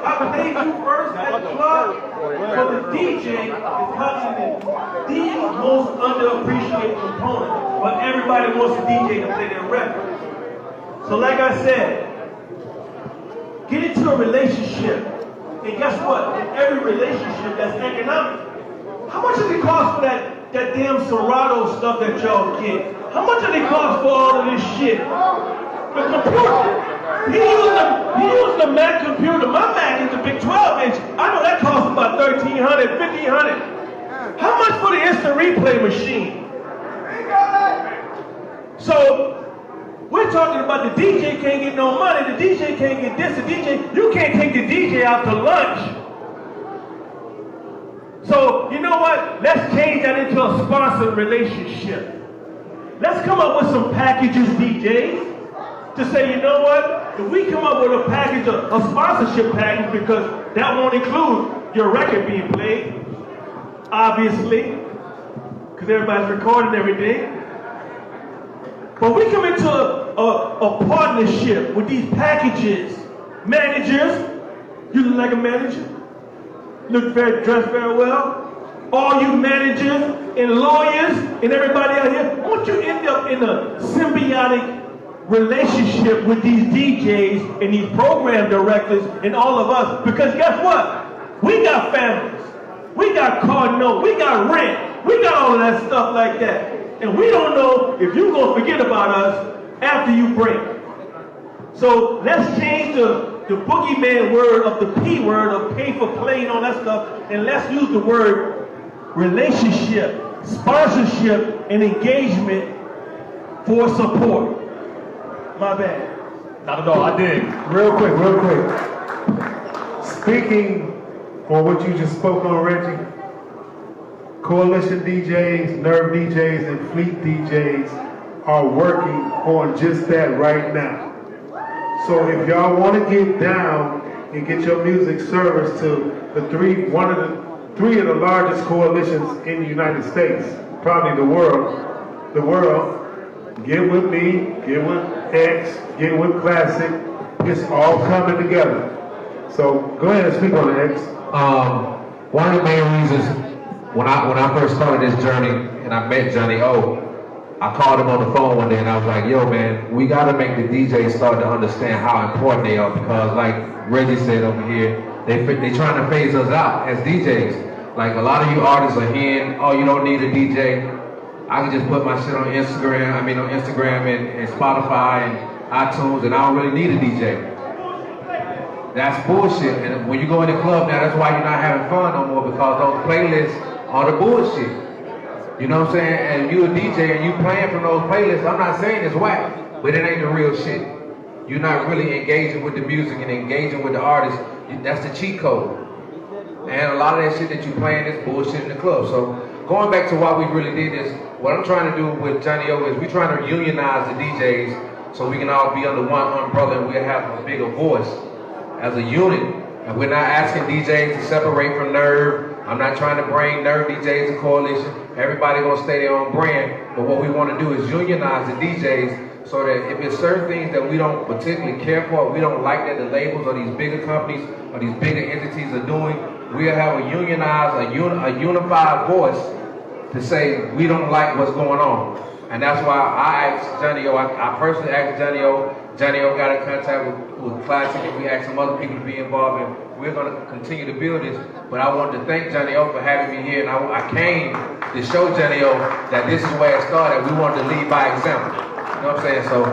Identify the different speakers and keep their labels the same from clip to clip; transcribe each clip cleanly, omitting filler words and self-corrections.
Speaker 1: I played you first at the club, so the DJ is probably the most underappreciated component. But everybody wants a DJ to play their record. So like I said, get into a relationship. And guess what? In every relationship, that's economic. How much does it cost for that damn Serato stuff that y'all get? How much does it cost for all of this shit? The computer. He used the Mac computer. My Mac is a big 12-inch. I know that costs about $1,300, $1,500. How much for the instant replay machine? So, we're talking about the DJ can't get no money, the DJ can't get this, the DJ, you can't take the DJ out to lunch. So, you know what? Let's change that into a sponsored relationship. Let's come up with some packages, DJs, to say, you know what? If we come up with a package, a sponsorship package, because that won't include your record being played, obviously, because everybody's recording everything. But we come into a partnership with these packages. Managers, you look like a manager? Look dressed very well? All you managers and lawyers and everybody out here, won't you end up in a symbiotic relationship with these DJs and these program directors and all of us? Because guess what? We got families. We got car notes. We got rent. We got all of that stuff like that. And we don't know if you're going to forget about us after you break. So let's change the boogeyman word of the P word of pay for play and all that stuff, and let's use the word relationship, sponsorship, and engagement for support. My bad.
Speaker 2: Not at all, I did.
Speaker 3: Real quick. Speaking for what you just spoke on, Reggie, Coalition DJs, Nerve DJs, and Fleet DJs are working on just that right now. So if y'all want to get down and get your music serviced to three of the largest coalitions in the United States, probably the world, get with me, get with X, get with Classic. It's all coming together. So go ahead and speak on it, X.
Speaker 4: One of the main reasons when I first started this journey and I met Johnny O, I called him on the phone one day and I was like, yo man, we gotta make the DJs start to understand how important they are, because like Reggie said over here, they trying to phase us out as DJs. Like a lot of you artists are hearing, oh, you don't need a DJ. I can just put my shit on Instagram and Spotify and iTunes, and I don't really need a DJ. That's bullshit. And when you go in the club now, that's why you're not having fun no more, because those playlists are the bullshit. You know what I'm saying? And you a DJ and you playing from those playlists, I'm not saying it's whack, but it ain't the real shit. You're not really engaging with the music and engaging with the artist. That's the cheat code. And a lot of that shit that you playing is bullshit in the club. So going back to why we really did this, what I'm trying to do with Johnny O is we're trying to unionize the DJs so we can all be under one umbrella and we'll have a bigger voice as a unit. And we're not asking DJs to separate from Nerve. I'm not trying to bring Nerve DJs to coalition. Everybody gonna stay their own brand. But what we want to do is unionize the DJs so that if it's certain things that we don't particularly care for, we don't like that the labels or these bigger companies or these bigger entities are doing, we'll have a unionized, a unified voice to say we don't like what's going on. And that's why I asked Johnny O, I personally asked Johnny O. Johnny O got in contact with Classic, and we asked some other people to be involved, and we're going to continue to build this. But I wanted to thank Johnny O for having me here, and I came to show Johnny O that this is where it started. We wanted to lead by example. You know what I'm saying? So,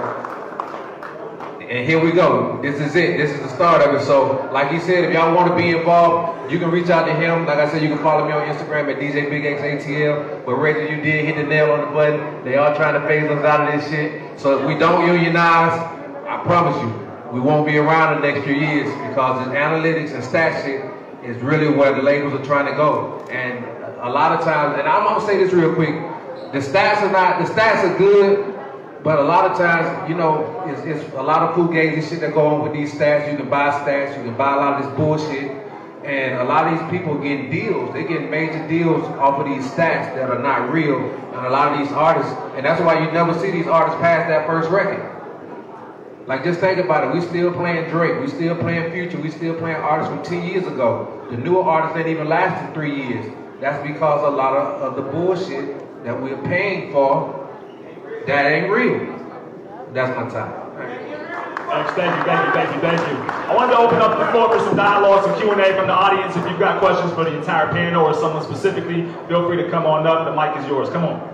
Speaker 4: and here we go. This is it. This is the start of it. So, like he said, if y'all want to be involved, you can reach out to him. Like I said, you can follow me on Instagram at DJ Big X ATL. But Reggie, you did hit the nail on the button. They are trying to phase us out of this shit. So if we don't unionize, I promise you, we won't be around the next few years, because this analytics and stat shit is really where the labels are trying to go. And a lot of times, and I'm gonna say this real quick, the stats are good, but a lot of times, you know, it's a lot of fugazi shit that go on with these stats. You can buy stats, you can buy a lot of this bullshit, and a lot of these people getting deals. They get major deals off of these stats that are not real, and a lot of these artists, and that's why you never see these artists pass that first record. Like, just think about it. We still playing Drake. We still playing Future. We still playing artists from 10 years ago. The newer artists ain't even lasted 3 years. That's because a lot of the bullshit that we're paying for, that ain't real. That's my time.
Speaker 2: Thank you. I wanted to open up the floor for some dialogue, some Q&A from the audience. If you've got questions for the entire panel or someone specifically, feel free to come on up. The mic is yours. Come on.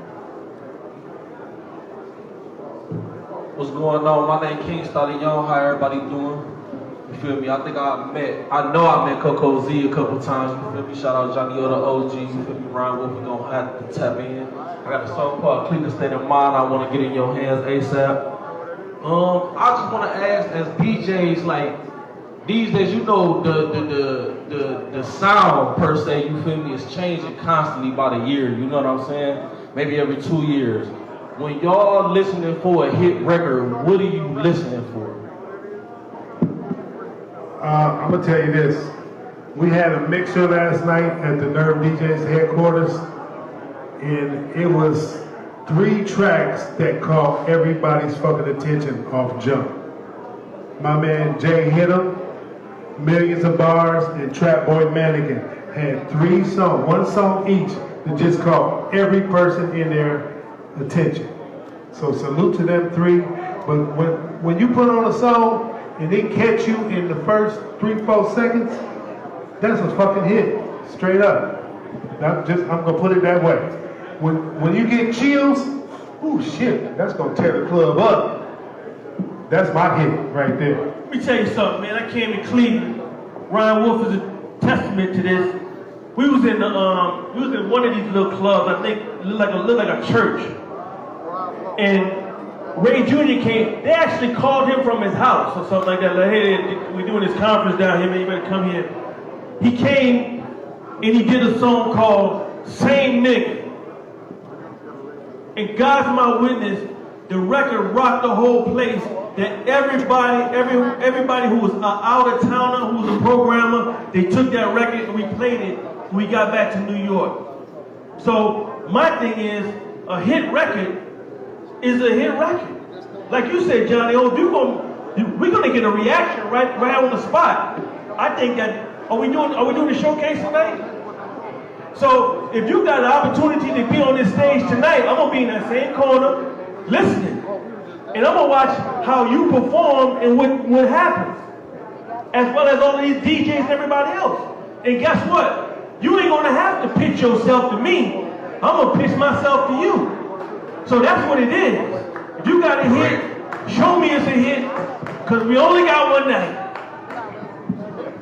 Speaker 5: What's going on? My name King Started Young. How everybody doing? You feel me? I know I met Coco Z a couple times. You feel me? Shout out Johnny Oda OG. You feel me? Ryan Wolf, we gonna have to tap in. I got a song called Clean the State of Mind. I wanna get in your hands ASAP. I just wanna ask, as DJs, like these days, you know, the sound per se, you feel me, is changing constantly by the year. You know what I'm saying? Maybe every 2 years. When y'all listening for a hit record, what are you listening for?
Speaker 3: I'm gonna tell you this. We had a mixer last night at the Nerve DJs headquarters, and it was 3 tracks that caught everybody's fucking attention off jump. My man Jay Hit'em, Millions of Bars, and Trap Boy Mannequin had 3 songs, 1 song each, that just caught every person in their attention. So salute to them 3. But when you put on a song and they catch you in the first 3-4 seconds, that's a fucking hit, straight up. I'm gonna put it that way. When you get chills, ooh shit, that's gonna tear the club up. That's my hit right there.
Speaker 1: Let me tell you something, man. I came in Cleveland. Ryan Wolf is a testament to this. We was in one of these little clubs. I think it looked like a church. And Ray Jr. came. They actually called him from his house or something like that. Like, hey, we're doing this conference down here, man. You better come here. He came and he did a song called "Same Nigga." And God's my witness, the record rocked the whole place. That everybody who was an out of towner, who was a programmer, they took that record and we played it when we got back to New York. So my thing is, a hit record is a hit record. Like you said, Johnny, we're gonna get a reaction right on the spot. I think that are we doing the showcase tonight? So if you got an opportunity to be on this stage tonight, I'm gonna be in that same corner listening. And I'm gonna watch how you perform and what happens. As well as all these DJs and everybody else. And guess what? You ain't gonna have to pitch yourself to me. I'm gonna pitch myself to you. So that's what it is. If you got a hit, show me it's a hit, because we only got one night.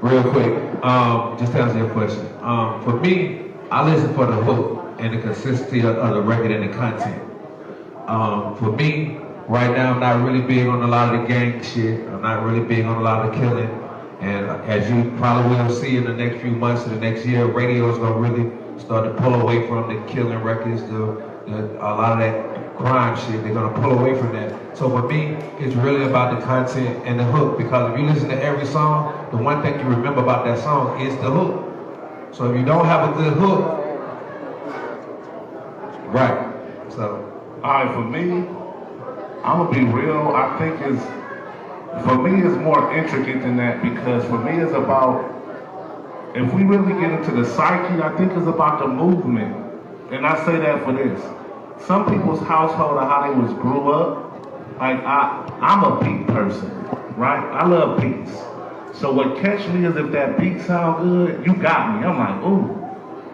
Speaker 4: Real quick, just to answer your question. For me, I listen for the hook and the consistency of the record and the content. For me, right now, I'm not really big on a lot of the gang shit. I'm not really big on a lot of the killing. And as you probably will see in the next few months or the next year, radio is going to really start to pull away from the killing records, a lot of that crime shit. They're going to pull away from that. So for me, it's really about the content and the hook. Because if you listen to every song, the one thing you remember about that song is the hook. So if you don't have a good hook, right. So,
Speaker 6: all right, for me, I'm gonna be real. I think for me, it's more intricate than that, because for me, it's about, if we really get into the psyche, I think it's about the movement. And I say that for this. Some people's household or how they was grew up, like I'm a beat person, right? I love beats. So what catch me is if that beat sound good, you got me. I'm like, ooh,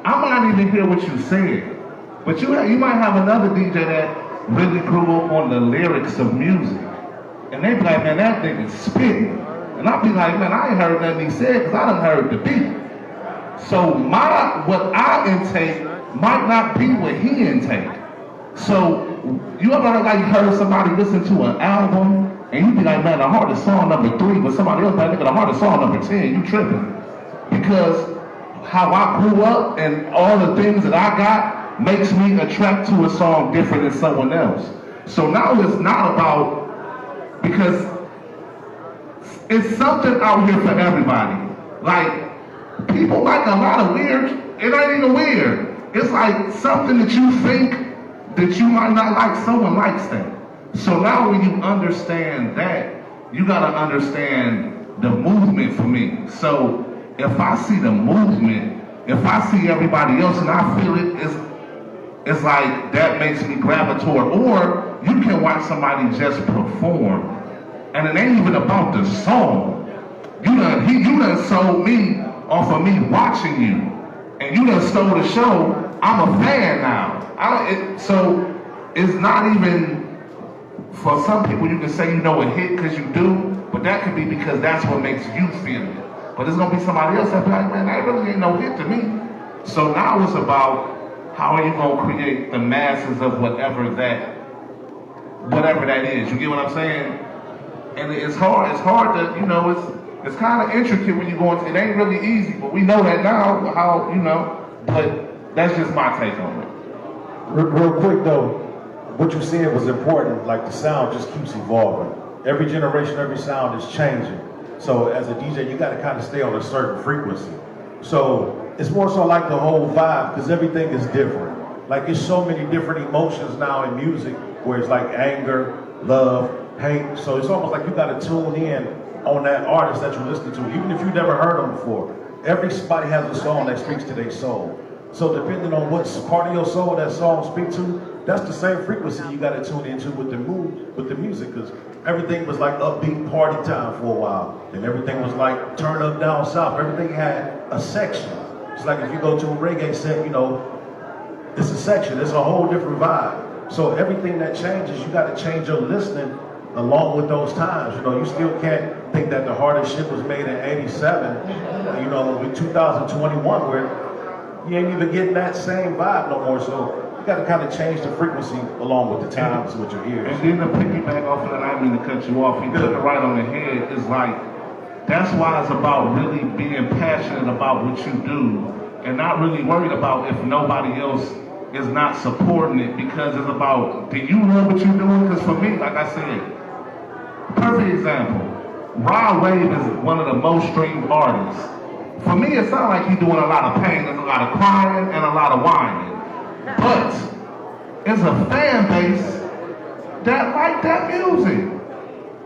Speaker 6: I might even hear what you said. But you might have another DJ that really grew up on the lyrics of music. And they be like, man, that nigga's spitting. And I'll be like, man, I ain't heard nothing he said because I done heard the beat. So what I intake might not be what he intake. So you ever heard somebody listen to an album and you be like, man, the hardest song number 3, but somebody else like, nigga, the hardest song number 10, you tripping. Because how I grew up and all the things that I got makes me attract to a song different than someone else. So now it's not about, because it's something out here for everybody. Like, people like a lot of weird, it ain't even weird. It's like something that you think that you might not like, someone likes that. So now when you understand that, you gotta understand the movement for me. So if I see the movement, if I see everybody else and I feel it, it's like that makes me gravitate. Or you can watch somebody just perform, and it ain't even about the song. You done sold me off of me watching you, and you done stole the show. I'm a fan now. So it's not even, for some people you can say you know a hit because you do, but that could be because that's what makes you feel it. But there's gonna be somebody else that be like, man, that really ain't no hit to me. So now it's about how are you gonna create the masses of whatever that is. You get what I'm saying? And it's hard to, it's kind of intricate when you go into it. Ain't really easy, but we know that now, but that's just my take on it.
Speaker 7: Real quick though, what you said was important, like the sound just keeps evolving. Every generation, every sound is changing. So as a DJ, you gotta kind of stay on a certain frequency. So it's more so like the whole vibe, because everything is different. Like there's so many different emotions now in music, where it's like anger, love, hate. So it's almost like you gotta tune in on that artist that you listen to, even if you've never heard them before. Everybody has a song that speaks to their soul. So depending on what part of your soul that song speaks to, that's the same frequency you gotta tune into with the mood, with the music, because everything was like upbeat party time for a while. And everything was like turn up down south. Everything had a section. It's like if you go to a reggae set, it's a section, it's a whole different vibe. So everything that changes, you gotta change your listening along with those times. You still can't think that the hardest shit was made in 87, in 2021, where you ain't even getting that same vibe no more. So you gotta kind of change the frequency along with the times, with your ears.
Speaker 6: And then to piggyback off of that, I didn't mean to cut you off, you took it right on the head. It's like, that's why it's about really being passionate about what you do and not really worried about if nobody else is not supporting it, because it's about, do you love what you're doing? Because for me, like I said, perfect example, Rod Wave is one of the most streamed artists. For me, it sounds like he's doing a lot of pain, there's a lot of crying and a lot of whining. But it's a fan base that like that music.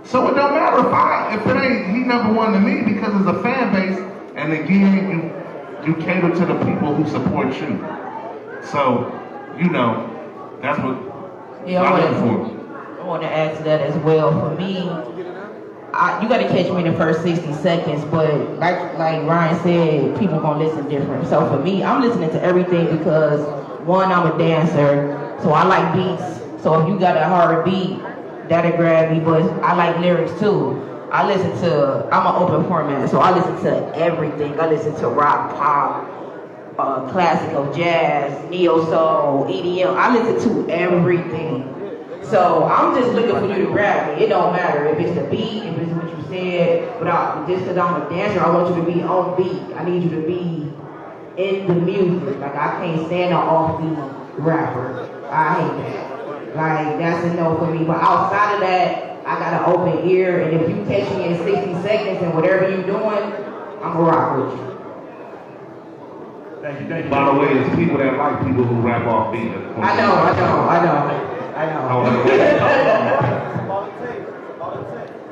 Speaker 6: So it don't matter if it ain't he number one to me, because it's a fan base, and again, you cater to the people who support you. So, that's what I'm looking for.
Speaker 8: I want to add to that as well. For me, you got to catch me in the first 60 seconds, but like Ryan said, people gonna listen different. So for me, I'm listening to everything because, one, I'm a dancer, so I like beats. So if you got a hard beat, that'll grab me, but I like lyrics too. I'm an open format, so I listen to everything. I listen to rock, pop, classical, jazz, neo-soul, EDM. I listen to everything. So I'm just looking for you to grab me. It don't matter if it's the beat, if it's what you said, but just because I'm a dancer, I want you to be on beat. I need you to be in the music. Like, I can't stand an offbeat rapper. I hate that. Like, that's a no for me. But outside of that, I got an open ear, and if you catch me in 60 seconds and whatever you're doing, I'm gonna rock with you.
Speaker 1: Thank you.
Speaker 6: By the way, it's people that like people who rap off beat.
Speaker 8: I know.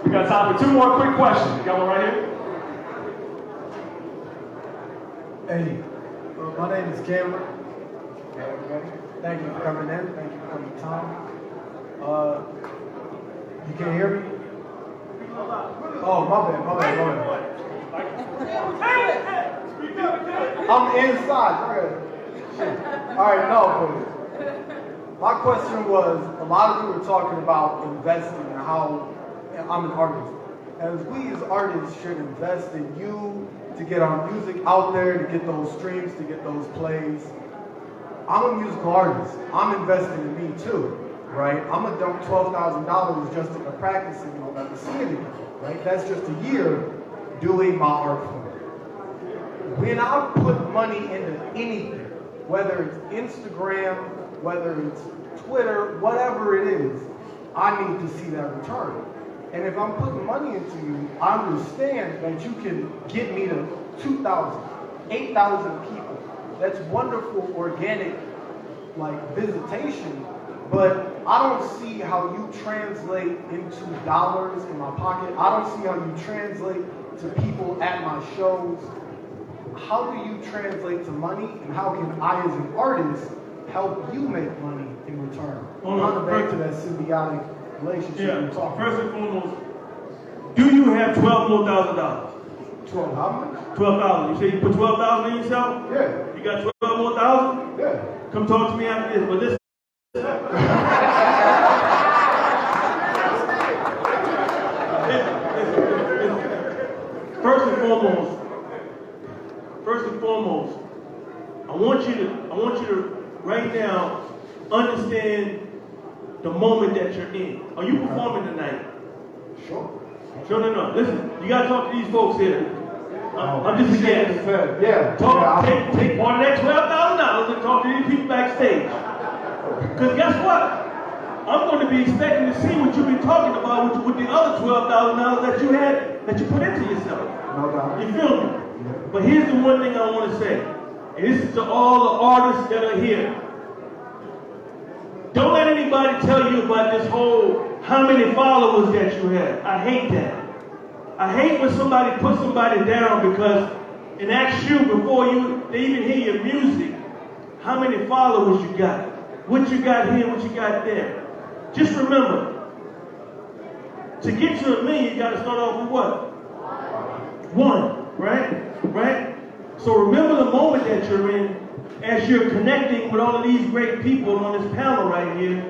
Speaker 2: We got time for two more quick questions. You got one right here?
Speaker 9: Hey, my name is Cameron. Thank you for coming in. Thank you for coming, Tom. You can't hear me? Oh, my bad. I'm inside. All right, no, but my question was, a lot of you were talking about investing and how I'm an artist. As we as artists should invest in you to get our music out there, to get those streams, to get those plays. I'm a musical artist. I'm investing in me too, right? I'm gonna dump $12,000 just into practicing on that vicinity, right? That's just a year doing my art form. When I put money into anything, whether it's Instagram, whether it's Twitter, whatever it is, I need to see that return. And if I'm putting money into you, I understand that you can get me to 2,000, 8,000 people. That's wonderful, organic, like, visitation. But I don't see how you translate into dollars in my pocket. I don't see how you translate to people at my shows. How do you translate to money, and how can I, as an artist, help you make money in return? On back to that symbiotic relationship you're talking
Speaker 1: First
Speaker 9: about.
Speaker 1: and foremost, do you have $12,000?
Speaker 9: 12 how much?
Speaker 1: 12,000. You say you put 12,000 in yourself?
Speaker 9: Yeah.
Speaker 1: You got 12 more thousand?
Speaker 9: Yeah.
Speaker 1: Come talk to me after this. But listen. First and foremost, I want you to right now understand the moment that you're in. Are you performing tonight?
Speaker 9: Sure.
Speaker 1: No. Listen, you gotta talk to these folks here. I'm just a guest.
Speaker 9: Yeah.
Speaker 1: Take part of that $12,000 and talk to these people backstage. Because guess what? I'm going to be expecting to see what you've been talking about with the other $12,000 that you put into yourself.
Speaker 9: No doubt.
Speaker 1: You feel me? But here's the one thing I want to say, and this is to all the artists that are here. Don't let anybody tell you about this whole how many followers that you have. I hate that. I hate when somebody puts somebody down because and asks you before they even hear your music, how many followers you got, what you got here, what you got there. Just remember, to get to $1 million, you got to start off with what? One, right? So remember the moment that you're in as you're connecting with all of these great people on this panel right here,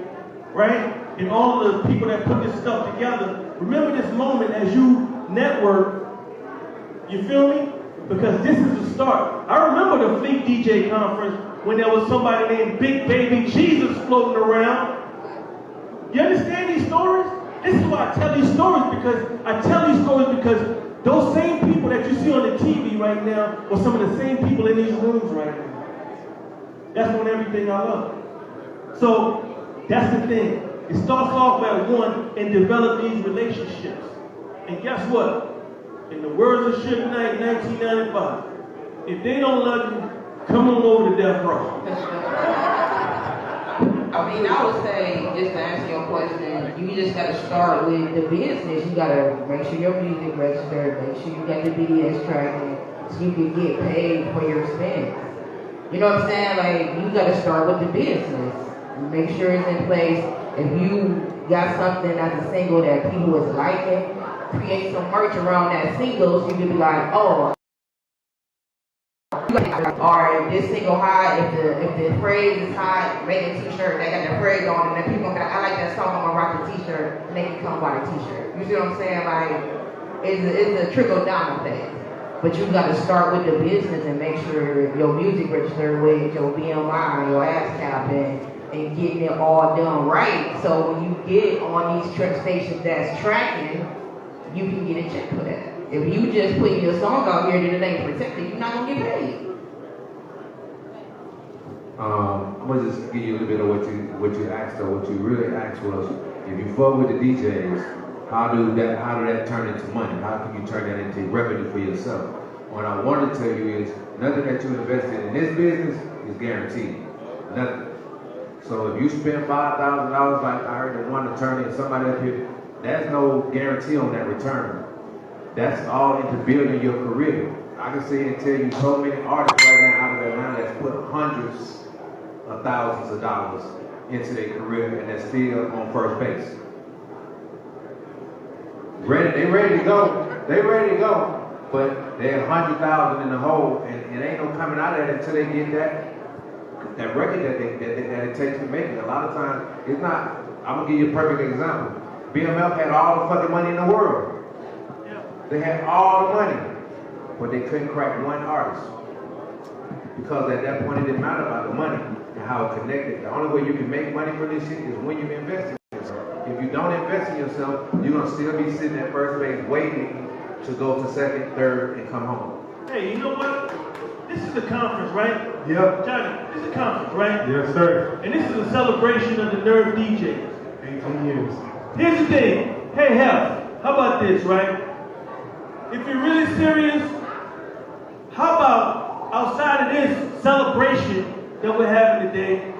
Speaker 1: right? And all of the people that put this stuff together. Remember this moment as you network, you feel me? Because this is the start. I remember the Fleet DJ conference when there was somebody named Big Baby Jesus floating around. You understand these stories? This is why I tell these stories, because those same people that you see on the TV right now are some of the same people in these rooms right now. That's on everything I love. So that's the thing. It starts off at one and develop these relationships. And guess what? In the words of Suge Knight, 1995, if they don't love you, come on over to Death Row.
Speaker 8: I mean, I would say, just to answer your question, you just gotta start with the business. You gotta make sure your music registered, make sure you got the BDS tracking, so you can get paid for your spins. You know what I'm saying? Like, you gotta start with the business. Make sure it's in place. If you got something as a single that people is liking, create some merch around that single so you can be like, oh, or if this single high, if the phrase is high, make a t-shirt that got the phrase on it, and then people gonna be like, I like that song, I'm gonna rock the t-shirt, and they can come buy the t-shirt. You see what I'm saying? Like, it's a trickle down effect. But you gotta start with the business and make sure your music registered with your BMI, your ASCAP, and getting it all done right. So when you get on these truck stations that's tracking, you can get a check for that. If you just put your song out here that it ain't protected, you're not gonna get paid.
Speaker 4: I'm gonna just give you a little bit of what you asked, or what you really asked was, if you fuck with the DJs, how do that turn into money? How can you turn that into revenue for yourself? What I want to tell you is, nothing that you invest in this business is guaranteed. Nothing. So if you spend $5,000, like I heard one attorney and somebody up here, there's no guarantee on that return. That's all into building your career. I can sit and tell you so many artists right now out of Atlanta that's put hundreds of thousands of dollars into their career and they're still on first base. They ready to go, but they're 100,000 in the hole, and it ain't no coming out of it until they get that record that it takes to make it. A lot of times, it's not. I'm gonna give you a perfect example. BMF had all the fucking money in the world. They had all the money, but they couldn't crack one artist. Because at that point, it didn't matter about the money and how it connected. The only way you can make money from this shit is when you invest in yourself. If you don't invest in yourself, you're gonna still be sitting at first base waiting to go to second, third, and come home.
Speaker 1: Hey, you know what? This is a conference, right?
Speaker 3: Yep.
Speaker 1: Johnny, this is a conference, right?
Speaker 3: Yes, sir.
Speaker 1: And this is a celebration of the Nerve DJs.
Speaker 3: 18 years.
Speaker 1: Here's the thing. Hey, Hef, how about this, right? If you're really serious, how about outside of this celebration that we're having today,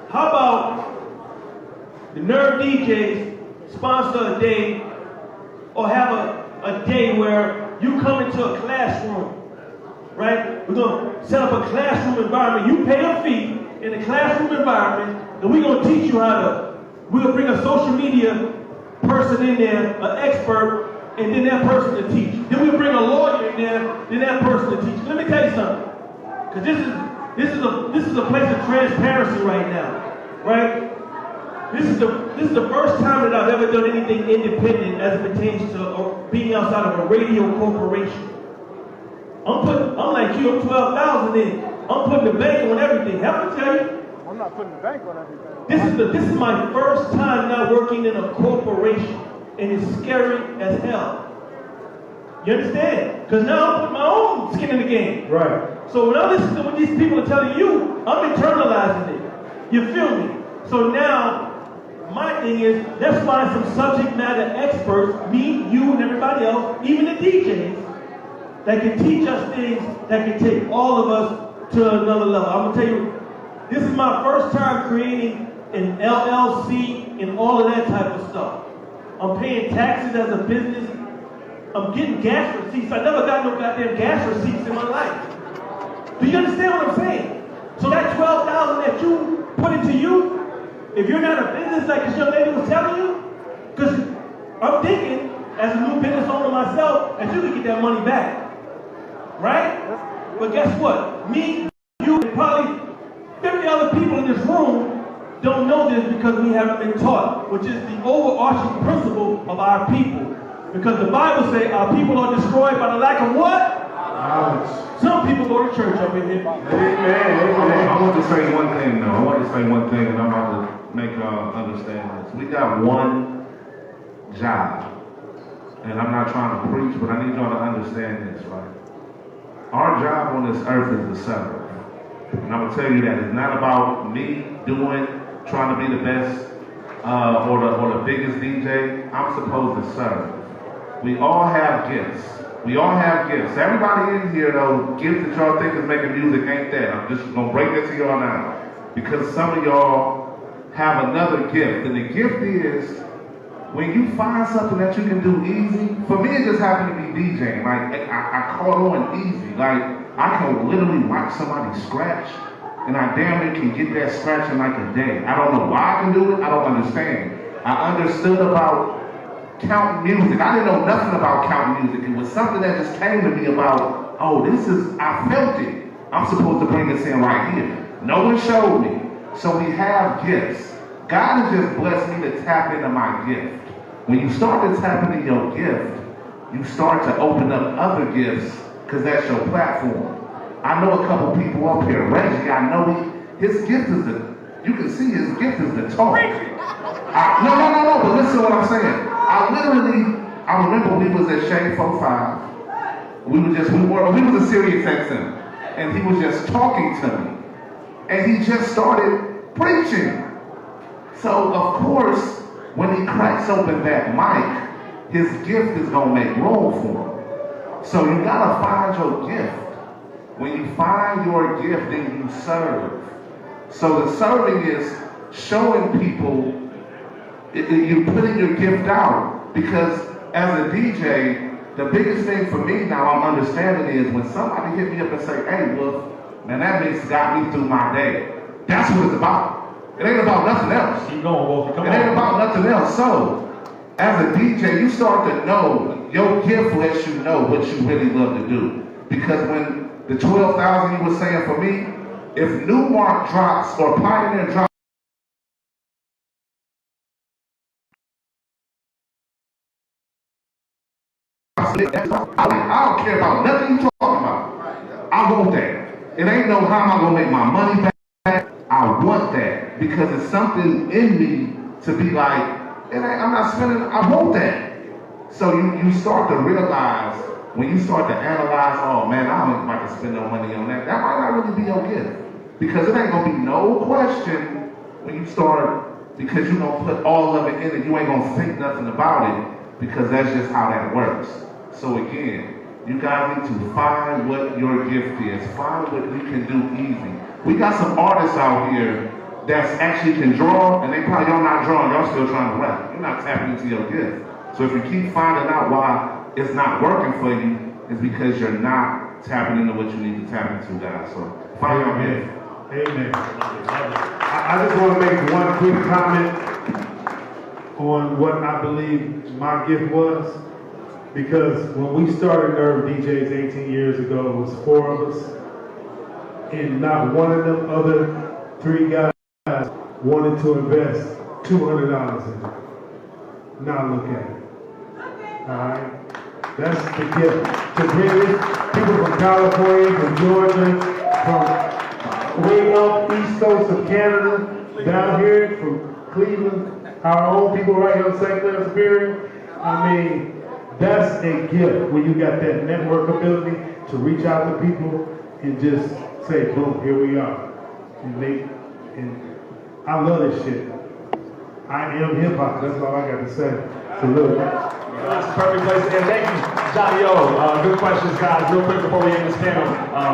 Speaker 1: how about Nerve DJs sponsor a day or have a day where you come into a classroom, right? We're going to set up a classroom environment. You pay a fee in a classroom environment, and we're going to teach you we're going to bring a social media person in there, an expert, and then that person to teach. Then we bring a lawyer in there, then that person to teach. Let me tell you something, because this is a place of transparency right now, right? This is the first time that I've ever done anything independent as it pertains to being outside of a radio corporation. I'm like you, I'm 12,000 in. I'm putting the bank on everything. Have to tell you.
Speaker 9: I'm not putting the bank on everything.
Speaker 1: This is my first time now working in a corporation, and it's scary as hell. You understand? Because now I'm putting my own skin in the game.
Speaker 3: Right.
Speaker 1: So when I listen to what these people are telling you, I'm internalizing it. You feel me? So now, my thing is, let's find some subject matter experts, me, you, and everybody else, even the DJs, that can teach us things that can take all of us to another level. I'm gonna tell you, this is my first time creating an LLC and all of that type of stuff. I'm paying taxes as a business. I'm getting gas receipts. I never got no goddamn gas receipts in my life. Do you understand what I'm saying? So that 12,000 that you put into you, if you're not a business like this young lady was telling you, because I'm thinking, as a new business owner myself, that you can get that money back. Right? But guess what? Me, you, and probably 50 other people in this room don't know this because we haven't been taught, which is the overarching principle of our people. Because the Bible says our people are destroyed by the lack of what?
Speaker 3: Knowledge.
Speaker 1: Some people go to church up in here.
Speaker 3: Amen.
Speaker 6: I want to say one thing, though. I want to say one thing, and I'm about to make y'all understand this. We got one job. And I'm not trying to preach, but I need y'all to understand this, right? Our job on this earth is to serve. And I'm going to tell you that it's not about me trying to be the best or the biggest DJ. I'm supposed to serve. We all have gifts. We all have gifts. Everybody in here, though, gifts that y'all think is making music ain't that. I'm just going to break that to y'all now. Because some of y'all have another gift. And the gift is, when you find something that you can do easy, for me it just happened to be DJing. Like, I caught on easy. Like, I can literally watch somebody scratch, and I damn near can get that scratch in like a day. I don't know why I can do it. I don't understand. I understood about counting music. I didn't know nothing about counting music. It was something that just came to me about, oh, I felt it. I'm supposed to bring this in right here. No one showed me. So we have gifts. God has just blessed me to tap into my gift. When you start to tap into your gift, you start to open up other gifts because that's your platform. I know a couple people up here. Reggie, I know his gift is you can see his gift is the talk. No, but listen to what I'm saying. I remember we was at Shade 45. We was a Sirius XM, and he was just talking to me. And he just started preaching. So, of course, when he cracks open that mic, his gift is going to make room for him. So you got to find your gift. When you find your gift, then you serve. So the serving is showing people, you're putting your gift out. Because as a DJ, the biggest thing for me now I'm understanding is when somebody hit me up and say, hey, Wolf, man, that mix got me through my day. That's what it's about. It ain't about nothing else.
Speaker 2: Keep going, Wolf. Come on.
Speaker 6: It ain't about nothing else. So, as a DJ, you start to know, your gift lets you know what you really love to do. Because when the 12,000 you were saying for me, if Newmark drops or Pioneer drops, I don't care about nothing you talking about. I want that. It ain't no how am I gonna make my money back. I want that because it's something in me to be like, I'm not spending. I want that. So you start to realize when you start to analyze, oh man, I don't like to spend no money on that. That might not really be your gift because it ain't gonna be no question when you start because you gonna put all of it in it. You ain't gonna think nothing about it because that's just how that works. So again, you guys need to find what your gift is. Find what you can do easy. We got some artists out here that's actually can draw, and they probably y'all not drawing, y'all still trying to rap. You're not tapping into your gift. So if you keep finding out why it's not working for you, it's because you're not tapping into what you need to tap into, guys. So find your gift.
Speaker 3: Amen. I just want to make one quick comment on what I believe my gift was. Because when we started Nerve DJs 18 years ago, it was 4 of us. And not one of them other 3 guys wanted to invest $200 in it. Now look at it. Alright? That's the gift. To bring people from California, from Georgia, from way up east coast of Canada, down here from Cleveland, our own people right here on St. Clair Superior. I mean, that's a gift when you got that network ability to reach out to people and just say, boom, here we are. And I love this shit. I am hip hop. That's all I got to say. Salute.
Speaker 2: That's a perfect place to end. Thank you, Johnny O. Good questions, guys. Real quick before we end this panel,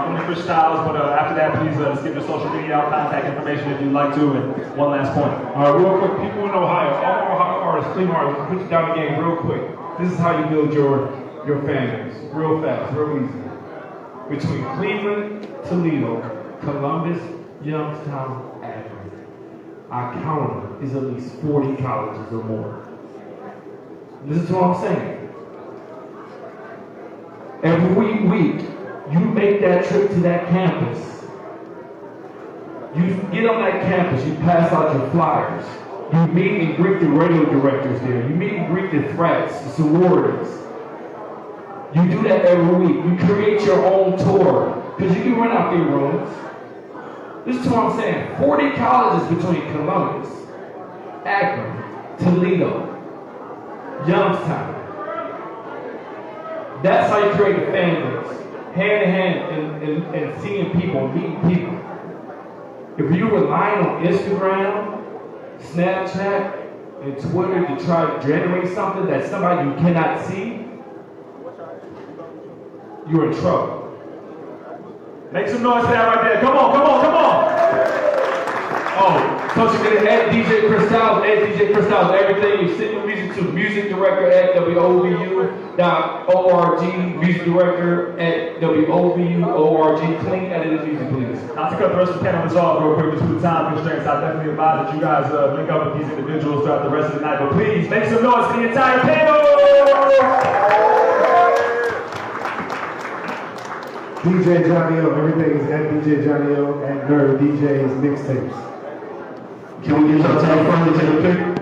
Speaker 2: only freestyles, but after that, please just give your social media out, contact information if you'd like to, and one last point.
Speaker 10: Real quick, people in Ohio, all Ohio artists, clean artists, put you down the game real quick. This is how you build your fan base, real fast, real easy. Between Cleveland, Toledo, Columbus, Youngstown, Akron, I count them, is at least 40 colleges or more. Listen to what I'm saying. Every week, you make that trip to that campus. You get on that campus, you pass out your flyers. You meet and greet the radio directors there. You meet and greet the Trax, the sororities. You do that every week. You create your own tour. Because you can rent out their rooms. This is what I'm saying. 40 colleges between Columbus, Akron, Toledo, Youngstown. That's how you create a fan base. Hand in hand and seeing people, meeting people. If you're relying on Instagram, Snapchat, and Twitter to try to generate something that somebody you cannot see, you're in trouble.
Speaker 2: Make some noise for that right there. Come on, come on, come on.
Speaker 10: Oh, social media at DJ Crystals, everything you send your music to music director at WOVU.org, music director at WOVU.org. Clean edited music, please.
Speaker 2: Not to cut the rest of the panel off real quick, just for the time constraints, I definitely advise that you guys link up with these individuals throughout the rest of the night. But please, make some noise for the entire panel!
Speaker 3: DJ Johnny O, everything is at DJ Johnny O, at Nerve DJs Mixtapes.
Speaker 1: Can we get y'all time front to take a pic?